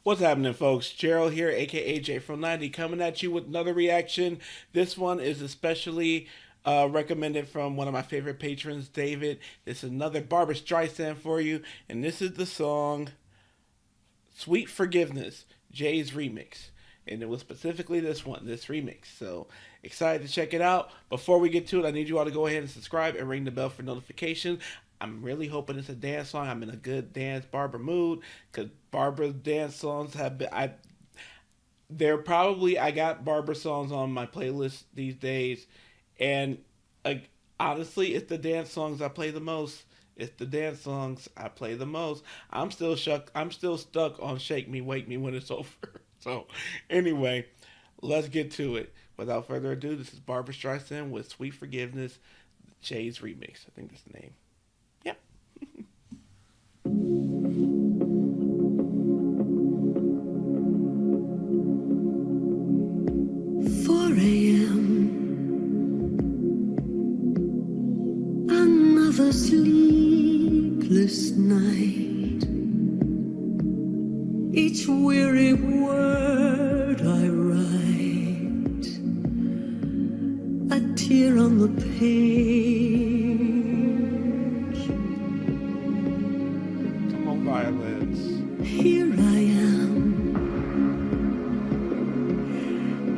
What's happening, folks? Gerald here, aka J from 90, coming at you with another reaction. This one is especially recommended from one of my favorite patrons, David. This is another Barbra Streisand for you, and this is the song Sweet Forgiveness, Jay's remix. And it was specifically this one, this remix. So excited to check it out. Before we get to it, I need you all to go ahead and subscribe and ring the bell for notifications. I'm really hoping it's a dance song. I'm in a good dance Barbra mood because Barbra's dance songs have been. I got Barbra songs on my playlist these days, and honestly, it's the dance songs I play the most. It's the dance songs I play the most. I'm still shook. I'm still stuck on "Shake Me, Wake Me When It's Over." So, anyway, let's get to it. Without further ado, this is Barbra Streisand with "Sweet Forgiveness," Jay's remix. I think that's the name. Yep. 4 a.m. Another sleepless night. Each weary word I write, a tear on the page. Come on, violins. Here I am,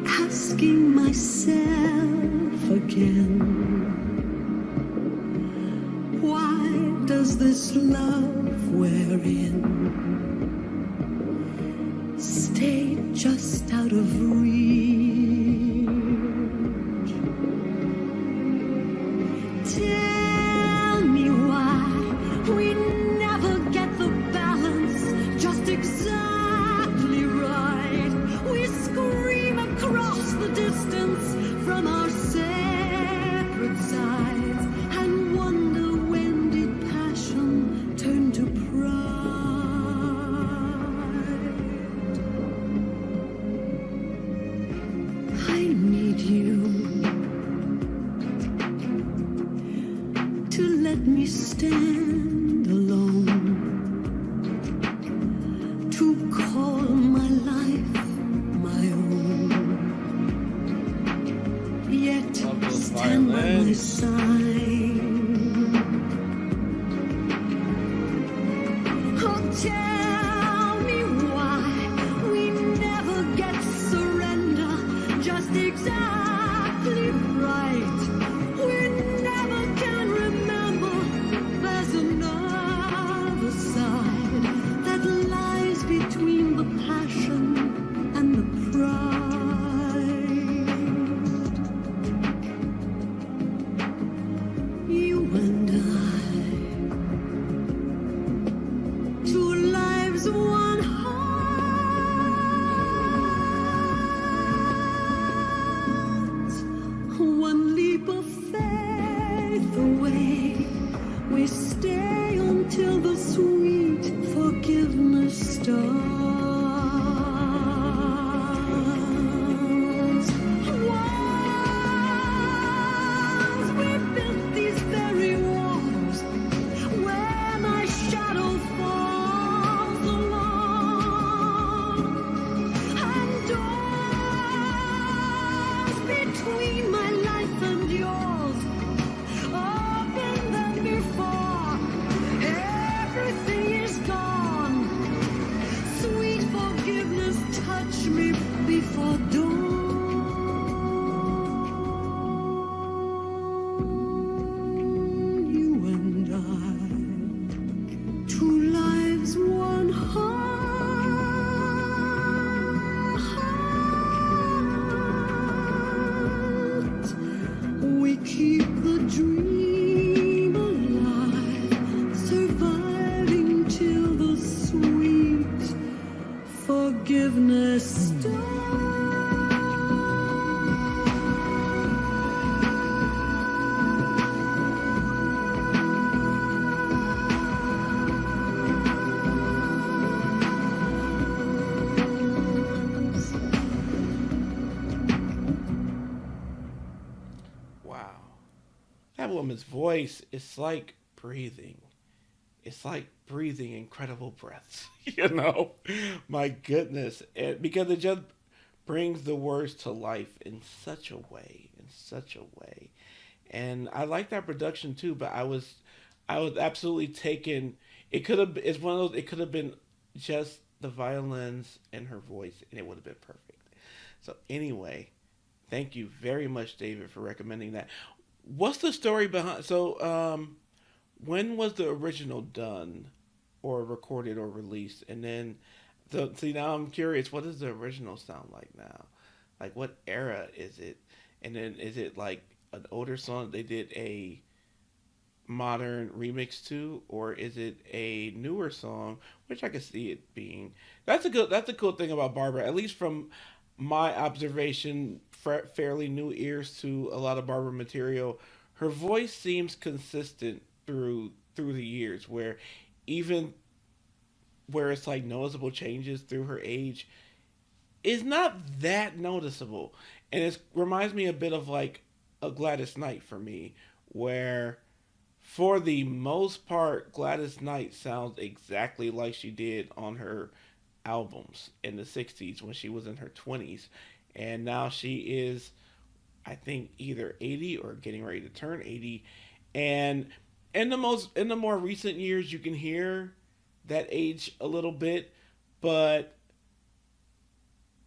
asking myself again, why does this love wear in? Stay just out of reach. Tell me why we never get the balance just exactly right. We scream across the distance from our separate sides and wonder, when did passion turn to pride? I need you to let me stand alone, to call my life my own, yet Love those stand by my violins. side. Oh, tell me why we never get surrender just exactly right. We never can remember there's another side that lies between the passion and the pride. You and I, two lives, one heart, one leap of faith away. We stay until the sweet forgiveness starts. Once we built these very walls where my shadow falls along, and doors between my life and yours open than before. Everything is gone. Sweet forgiveness, touch me before dawn. You and I, two lives, one heart. We keep the dream alive, surviving till the sweet forgiveness starts. Wow. That woman's voice is like breathing. it's like breathing incredible breaths. You know, my goodness, because it just brings the words to life in such a way, in such a way. And I like that production too. But I was absolutely taken. It could have. It's one of those. It could have been just the violins and her voice, and it would have been perfect. So anyway, thank you very much, David, for recommending that. What's the story behind? So, when was the original done, or recorded, or released? And then, so see, now I'm curious. What does the original sound like now? Like, what era is it? And then, is it like an older song they did a modern remix to, or is it a newer song, which I could see it being? That's a cool thing about Barbara, at least from my observation, fairly new ears to a lot of Barbara material. Her voice seems consistent through the years, where even where it's like noticeable changes through her age is not that noticeable, and it reminds me a bit of like a Gladys Knight for me, where for the most part, Gladys Knight sounds exactly like she did on her albums in the 60s when she was in her 20s. And now she is, I think, either 80 or getting ready to turn 80. And in the more recent years, you can hear that age a little bit. But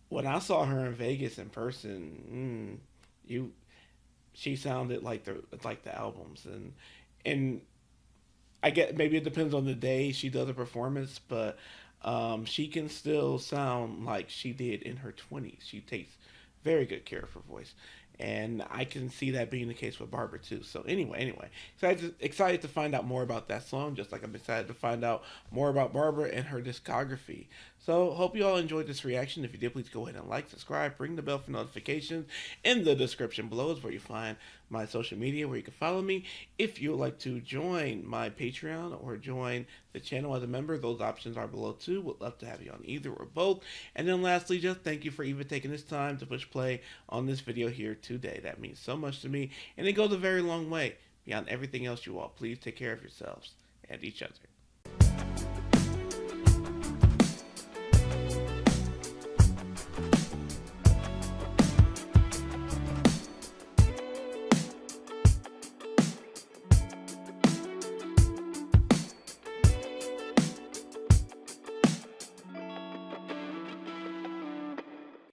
when I saw her in Vegas in person, you she sounded like the albums. And I get, maybe it depends on the day she does a performance, but she can still sound like she did in her 20s. She takes very good care of her voice. And I can see that being the case with Barbara too. So anyway, excited to find out more about that song, just like I'm excited to find out more about Barbara and her discography. So hope you all enjoyed this reaction. If you did, please go ahead and like, subscribe, ring the bell for notifications. In the description below is where you find my social media, where you can follow me. If you would like to join my Patreon or join the channel as a member, those options are below too. Would love to have you on either or both. And then lastly, just thank you for even taking this time to push play on this video here today. That means so much to me, and it goes a very long way. Beyond everything else, you all, please take care of yourselves and each other.